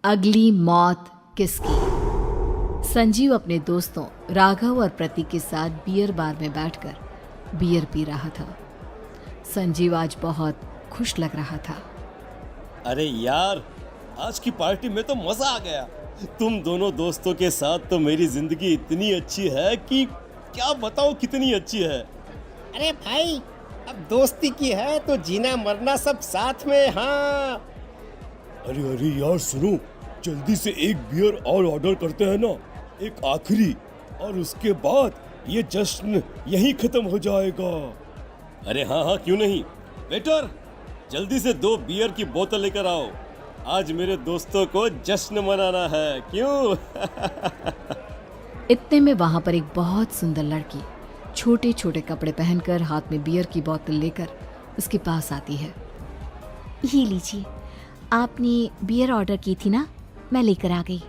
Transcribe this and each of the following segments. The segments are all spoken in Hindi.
अगली मौत किसकी। संजीव अपने दोस्तों राघव और प्रतीक के साथ बियर बार में बैठकर बियर पी रहा था। संजीव आज बहुत खुश लग रहा था। अरे यार, आज की पार्टी में तो मजा आ गया। तुम दोनों दोस्तों के साथ तो मेरी जिंदगी इतनी अच्छी है कि क्या बताऊं कितनी अच्छी है। अरे भाई, अब दोस्ती की है तो जीना मरना सब साथ में। हाँ अरे अरे यार सुनो, जल्दी से एक बियर और ऑर्डर करते हैं ना, एक आखिरी, और उसके बाद ये जश्न यहीं खत्म हो जाएगा। अरे हाँ हाँ, क्यों नहीं। वेटर, जल्दी से 2 बियर की बोतल लेकर आओ। आज मेरे दोस्तों को जश्न मनाना है, क्यों? इतने में वहां पर एक बहुत सुंदर लड़की छोटे छोटे कपड़े पहनकर हाथ में बियर की बोतल लेकर उसके पास आती है। ये लीजिए, आपने बियर ऑर्डर की थी ना, मैं लेकर आ गई।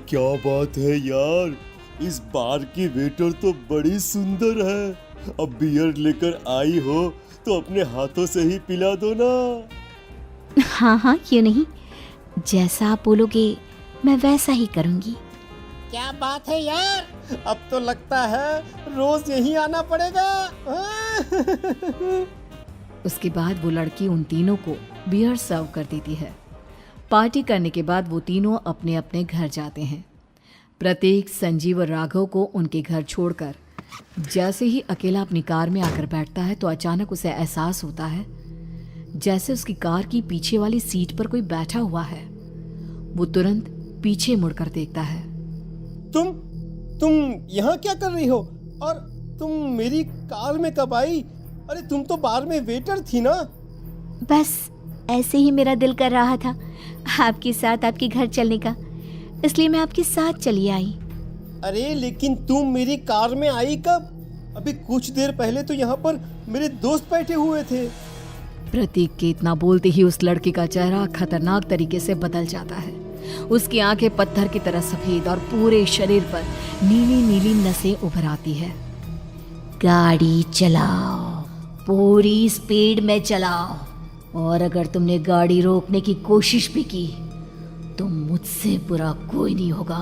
क्या बात है यार, इस बार की वेटर तो बड़ी सुंदर है। अब बियर लेकर आई हो तो अपने हाथों से ही पिला दो ना। हाँ हाँ, क्यों नहीं, जैसा आप बोलोगे मैं वैसा ही करूँगी। क्या बात है यार, अब तो लगता है रोज यहीं आना पड़ेगा। उसके बाद वो लड़की उन तीनों को बियर सर्व कर देती है। पार्टी करने के बाद वो तीनों अपने अपने घर जाते हैं। प्रतीक, संजीव और राघव को उनके घर छोड़कर जैसे ही अकेला अपनी कार में आकर बैठता है तो अचानक उसे एहसास होता है जैसे उसकी कार की पीछे वाली सीट पर कोई बैठा हुआ है। वो तुरंत पीछे मुड़कर देखता है। तुम यहाँ क्या कर रही हो? और तुम मेरी कार में कब आई? अरे तुम तो बार में वेटर थी ना। बस ऐसे ही मेरा दिल कर रहा था आपके साथ आपके घर चलने का, इसलिए मैं आपके साथ चली आई। अरे लेकिन तुम मेरी कार में आई कब? अभी कुछ देर पहले तो यहाँ पर मेरे दोस्त बैठे हुए थे। प्रतीक के इतना बोलते ही उस लड़के का चेहरा खतरनाक तरीके से बदल जाता है। उसकी आंखें पत्थर की तरह सफेद और पूरे शरीर पर नीली नीली नसें उभर आती है। गाड़ी चलाओ, पूरी स्पीड में चलाओ, और अगर तुमने गाड़ी रोकने की कोशिश भी की तो मुझसे बुरा कोई नहीं होगा।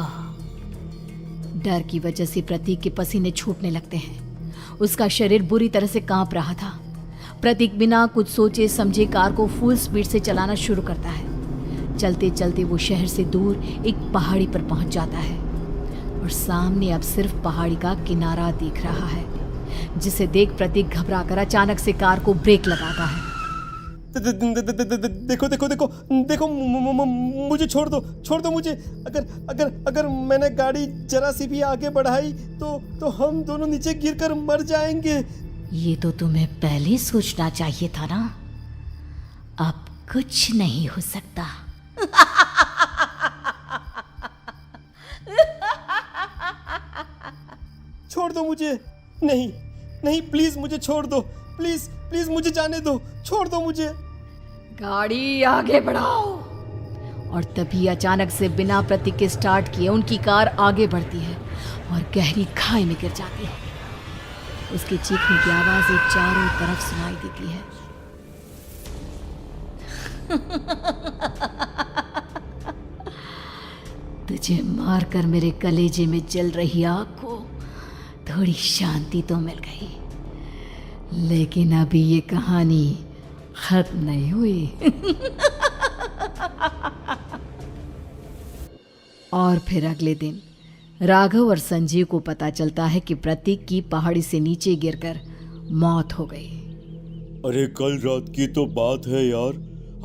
डर की वजह से प्रतीक के पसीने छूटने लगते हैं। उसका शरीर बुरी तरह से कांप रहा था। प्रतीक बिना कुछ सोचे समझे कार को फुल स्पीड से चलाना शुरू करता है। चलते चलते वो शहर से दूर एक पहाड़ी पर पहुंच जाता है और सामने अब सिर्फ पहाड़ी का किनारा दिख रहा है, जिसे देख प्रतीक घबराकर अचानक से कार को ब्रेक लगाता है। देखो देखो देखो देखो, मुझे छोड़ दो मुझे। अगर मैंने गाड़ी जरा सी भी आगे बढ़ाई तो हम दोनों नीचे गिरकर मर जाएंगे। ये तो तुम्हें पहले सोचना चाहिए था ना। अब कुछ नहीं हो सकता। छोड़ दो मुझे। नहीं प्लीज मुझे छोड़ दो। प्लीज मुझे जाने दो। छोड़ दो मुझे। गाड़ी आगे बढ़ाओ। और तभी अचानक से बिना प्रतीक के स्टार्ट किए उनकी कार आगे बढ़ती है और गहरी खाई में गिर जाती है। उसके चीखने की आवाजें चारों तरफ सुनाई देती है। तुझे मारकर मेरे कलेजे में जल रही आग को थोड़ी शांति तो मिल गई, लेकिन अभी ये कहानी खत्म नहीं हुई। और फिर अगले दिन राघव और संजीव को पता चलता है कि प्रतीक की पहाड़ी से नीचे गिरकर मौत हो गई। अरे कल रात की तो बात है यार,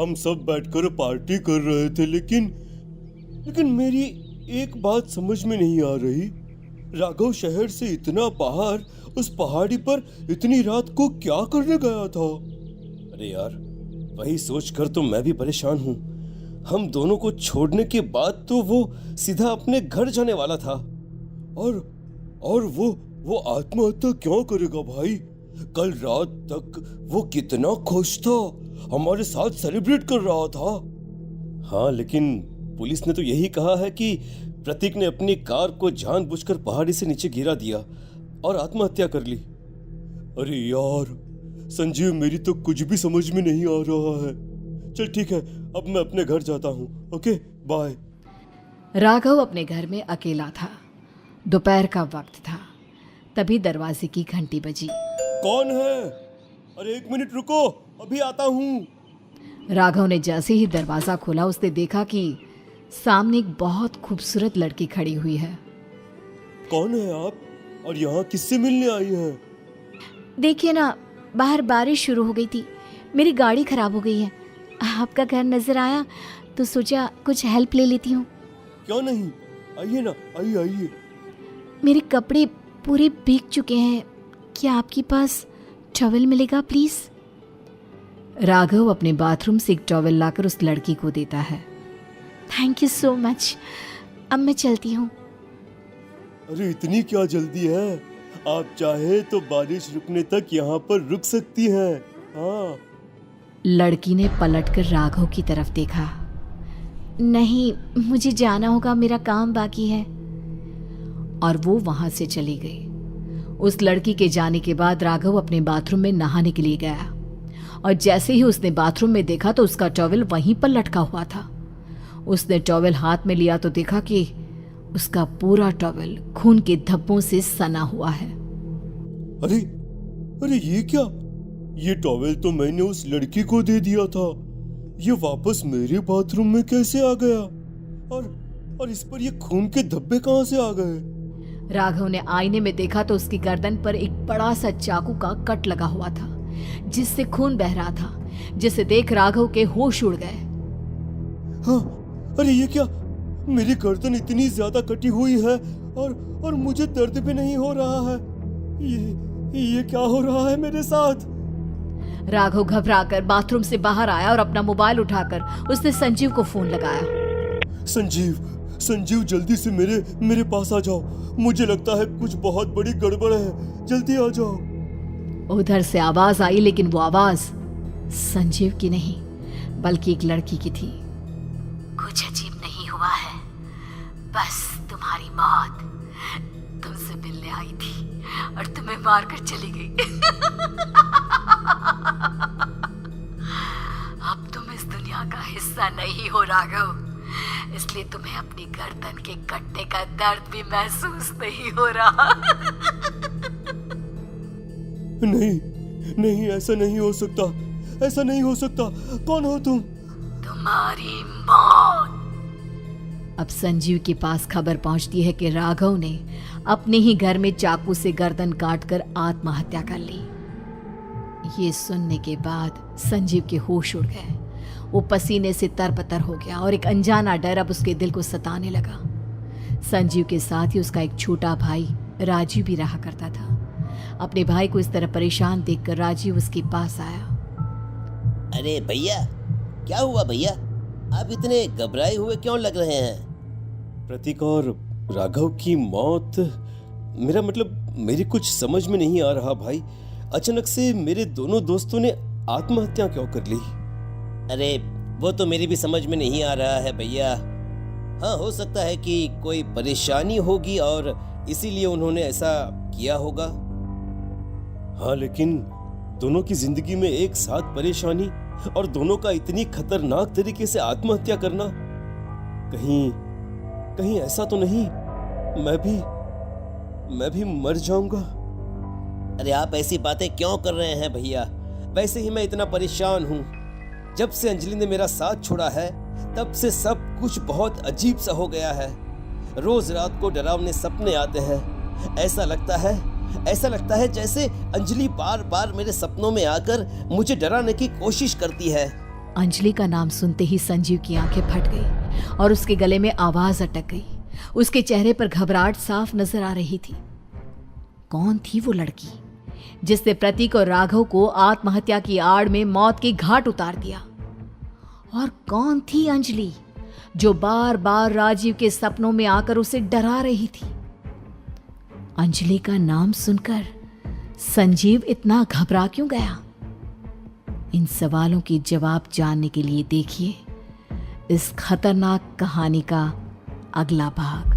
हम सब बैठकर पार्टी कर रहे थे, लेकिन मेरी एक बात समझ में नहीं आ रही। राघव शहर से इतना बाहर उस पहाड़ी पर इतनी रात को क्या करने गया था? अरे यार, वही सोचकर तो मैं भी परेशान हूँ। हम दोनों को छोड़ने के बाद तो वो सीधा अपने घर जाने वाला था, और वो आत्महत्या क्यों करेगा भाई? कल रात तक वो कितना खुश था, हमारे साथ सेलिब्रेट कर रहा था। हाँ, लेकिन पुलिस ने तो यही कहा है कि प्रतीक ने अपनी कार को जानबूझकर पहाड़ी से नीचे गिरा दिया और आत्महत्या कर ली। अरे यार संजीव, मेरी तो कुछ भी समझ में नहीं आ रहा है। चल ठीक है, अब मैं अपने घर जाता हूँ। ओके। बाय। राघव अपने घर में अकेला था। दोपहर का वक्त था। तभी दरवाजे की घंटी बजी। कौन है? अरे 1 मिनट रुको, अभी आता हूँ। राघव ने जैसे ही दरवाजा खोला उसने देखा कि सामने एक बहुत खूबसूरत लड़की खड़ी हुई है। कौन है आप और यहाँ किससे मिलने आई है? देखिए ना, बाहर बारिश शुरू हो गई थी, मेरी गाड़ी खराब हो गई है। आपका घर नजर आया तो सोचा कुछ हेल्प ले लेती हूँ। क्यों नहीं, आइए ना, आइए आइए। मेरे कपड़े पूरे भीग चुके हैं, क्या आपके पास टॉवल मिलेगा प्लीज? राघव अपने बाथरूम से एक टॉवल लाकर उस लड़की को देता है। थैंक यू सो मच, अब मैं चलती हूँ। अरे इतनी क्या जल्दी है? आप चाहे तो बारिश रुकने तक यहाँ पर रुक सकती हैं। हाँ। लड़की ने पलटकर राघव की तरफ देखा। नहीं, मुझे जाना होगा, मेरा काम बाकी है। और वो वहां से चली गई। उस लड़की के जाने के बाद राघव अपने बाथरूम में नहाने के लिए गया और जैसे ही उसने बाथरूम में देखा तो उसका टॉवल वहीं पर लटका हुआ था। उसने टॉवल हाथ में लिया तो देखा कि उसका पूरा टॉवल खून के धब्बों से सना हुआ है। अरे अरे ये क्या? ये टॉवेल तो मैंने उस लड़की को दे दिया था। ये वापस मेरे बाथरूम में कैसे आ गया? और इस पर ये खून के धब्बे कहां से आ गए? राघव ने आईने में देखा तो उसकी गर्दन पर एक बड़ा सा चाकू का कट लगा हुआ था जिससे खून बह रहा था, जिसे देख राघव के होश उड़ गए। हाँ, अरे ये क्या? मेरी गर्दन इतनी ज्यादा कटी हुई है और मुझे दर्द भी नहीं हो रहा है। ये क्या हो रहा है मेरे साथ? राघव घबराकर बाथरूम से बाहर आया और अपना मोबाइल उठाकर उसने संजीव को फोन लगाया। संजीव जल्दी से मेरे पास आ जाओ। मुझे लगता है कुछ बहुत बड़ी गड़बड़ है, जल्दी आ जाओ। उधर से आवाज आई, लेकिन वो आवाज संजीव की नहीं बल्कि एक लड़की की थी। कुछ अजीब नहीं हुआ है, बस तुम्हारी मौत तुमसे मिलने आई थी और तुम्हें मारकर चली गई। अब तुम इस दुनिया का हिस्सा नहीं हो राघव, इसलिए तुम्हें अपनी गर्दन के कटने का दर्द भी महसूस नहीं हो रहा। नहीं, ऐसा नहीं हो सकता, ऐसा नहीं हो सकता। कौन हो तुम? तुम्हारी मौत। अब संजीव के पास खबर पहुंचती है कि राघव ने अपने ही घर में चाकू से गर्दन काटकर आत्महत्या कर ली। ये सुनने के बाद संजीव के होश उड़ गए। वो पसीने से तरबतर हो गया और एक अनजाना डर अब उसके दिल को सताने लगा। संजीव के साथ ही उसका एक छोटा भाई राजीव भी रहा करता था। अपने भाई को इस तरह परेशान देखकर राजीव उसके पास आया। अरे भैया, क्या हुआ भैया? आप इतने घबराए हुए क्यों लग रहे हैं? प्रतीक और राघव की मौत, मेरा मतलब मेरी कुछ समझ में नहीं आ रहा भाई। अचानक से मेरे दोनों दोस्तों ने आत्महत्या क्यों कर ली? अरे वो तो मेरी भी समझ में नहीं आ रहा है भैया। हाँ, हो सकता है कि कोई परेशानी होगी और इसीलिए उन्होंने ऐसा किया होगा। हाँ, लेकिन दोनों की जिंदगी में एक साथ परेशानी और दोनों का इतनी खतरनाक तरीके से आत्महत्या करना, कहीं ऐसा तो नहीं मैं भी मर जाऊंगा? अरे आप ऐसी बातें क्यों कर रहे हैं भैया? वैसे ही मैं इतना परेशान हूँ। जब से अंजलि ने मेरा साथ छोड़ा है तब से सब कुछ बहुत अजीब सा हो गया है। रोज रात को डरावने सपने आते हैं। ऐसा लगता है जैसे अंजलि बार बार मेरे सपनों में आकर मुझे डराने की कोशिश करती है। अंजलि का नाम सुनते ही संजीव की आंखें फट गई और उसके गले में आवाज अटक गई। उसके चेहरे पर घबराहट साफ नजर आ रही थी। कौन थी वो लड़की जिसने प्रतीक और राघव को आत्महत्या की आड़ में मौत के घाट उतार दिया? और कौन थी अंजलि जो बार बार राजीव के सपनों में आकर उसे डरा रही थी? अंजलि का नाम सुनकर संजीव इतना घबरा क्यों गया? इन सवालों के जवाब जानने के लिए देखिए इस खतरनाक कहानी का अगला भाग।